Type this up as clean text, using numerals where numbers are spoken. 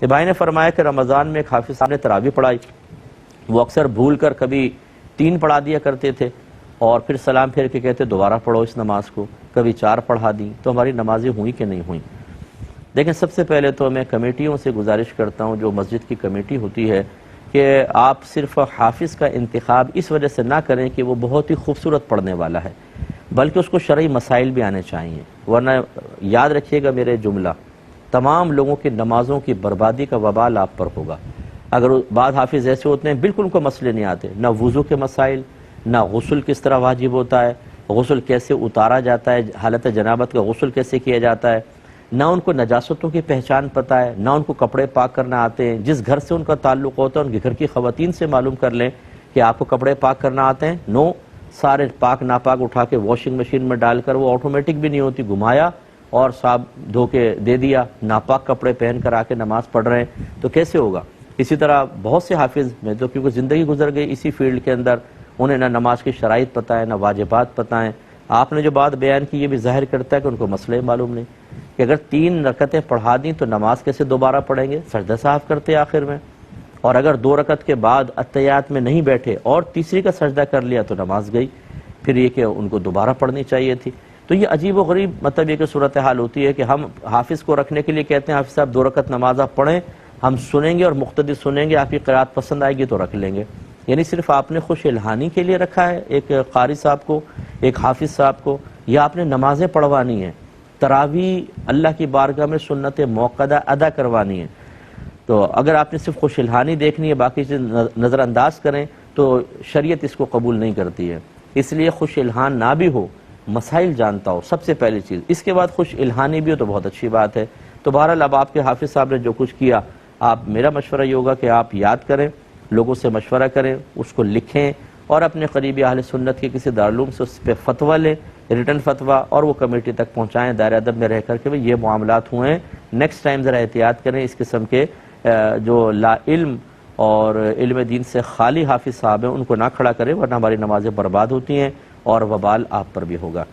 کہ بھائی نے فرمایا کہ رمضان میں ایک حافظ صاحب نے تراویح پڑھائی، وہ اکثر بھول کر کبھی 3 پڑھا دیا کرتے تھے اور پھر سلام پھیر کے کہتے دوبارہ پڑھو اس نماز کو، کبھی 4 پڑھا دیں، تو ہماری نمازیں ہوئیں کہ نہیں ہوئیں؟ دیکھیں، سب سے پہلے تو میں کمیٹیوں سے گزارش کرتا ہوں، جو مسجد کی کمیٹی ہوتی ہے، کہ آپ صرف حافظ کا انتخاب اس وجہ سے نہ کریں کہ وہ بہت ہی خوبصورت پڑھنے والا ہے، بلکہ اس کو شرعی مسائل بھی آنے چاہیے، ورنہ یاد رکھیے گا میرے جملہ، تمام لوگوں کی نمازوں کی بربادی کا وبال آپ پر ہوگا۔ اگر بعض حافظ ایسے ہوتے ہیں بالکل ان کو مسئلے نہیں آتے، نہ وضو کے مسائل، نہ غسل کس طرح واجب ہوتا ہے، غسل کیسے اتارا جاتا ہے، حالت جنابت کا غسل کیسے کیا جاتا ہے، نہ ان کو نجاستوں کی پہچان پتہ ہے، نہ ان کو کپڑے پاک کرنا آتے ہیں۔ جس گھر سے ان کا تعلق ہوتا ہے ان کے گھر کی خواتین سے معلوم کر لیں کہ آپ کو کپڑے پاک کرنا آتے ہیں، نو، سارے پاک ناپاک اٹھا کے واشنگ مشین میں ڈال کر، وہ آٹومیٹک بھی نہیں ہوتی، گھمایا اور صاحب دھو کے دے دیا، ناپاک کپڑے پہن کر آ کے نماز پڑھ رہے ہیں، تو کیسے ہوگا؟ اسی طرح بہت سے حافظ، میں تو کیونکہ زندگی گزر گئی اسی فیلڈ کے اندر، انہیں نہ نماز کی شرائط پتہ ہے، نہ واجبات پتہ ہیں۔ آپ نے جو بات بیان کی یہ بھی ظاہر کرتا ہے کہ ان کو مسئلے معلوم نہیں، کہ اگر 3 رکعتیں پڑھا دیں تو نماز کیسے دوبارہ پڑھیں گے؟ سجدہ صاحب کرتے آخر میں، اور اگر 2 رکعت کے بعد اتحیات میں نہیں بیٹھے اور تیسری کا سجدہ کر لیا تو نماز گئی، پھر یہ کہ ان کو دوبارہ پڑھنی چاہیے تھی۔ تو یہ عجیب و غریب مطلب یہ کہ صورتحال ہوتی ہے کہ ہم حافظ کو رکھنے کے لیے کہتے ہیں حافظ صاحب 2 رکعت نماز آپ پڑھیں، ہم سنیں گے اور مقتدی سنیں گے، آپ کی قرات پسند آئے گی تو رکھ لیں گے۔ یعنی صرف آپ نے خوش الہانی کے لیے رکھا ہے ایک قاری صاحب کو، ایک حافظ صاحب کو، یا آپ نے نمازیں پڑھوانی ہیں، تراویح اللہ کی بارگاہ میں سنت موقدہ ادا کروانی ہے؟ تو اگر آپ نے صرف خوش الہانی دیکھنی ہے، باقی چیز نظر انداز کریں تو شریعت اس کو قبول نہیں کرتی ہے۔ اس لیے خوش الہان نہ بھی ہو، مسائل جانتا ہو، سب سے پہلی چیز، اس کے بعد خوش الہانی بھی ہو تو بہت اچھی بات ہے۔ تو بہرحال اب آپ کے حافظ صاحب نے جو کچھ کیا، آپ، میرا مشورہ یہ ہوگا کہ آپ یاد کریں، لوگوں سے مشورہ کریں، اس کو لکھیں اور اپنے قریبی اہل سنت کے کسی دارالعلوم سے اس پہ فتویٰ لیں، ریٹن فتویٰ، اور وہ کمیٹی تک پہنچائیں دائر ادب میں رہ کر کے یہ معاملات ہوئے ہیں، نیکسٹ ٹائم ذرا احتیاط کریں، اس قسم کے جو لا علم اور علم دین سے خالی حافظ صاحب ہیں ان کو نہ کھڑا کریں، ورنہ ہماری نمازیں برباد ہوتی ہیں اور وبال آپ پر بھی ہوگا۔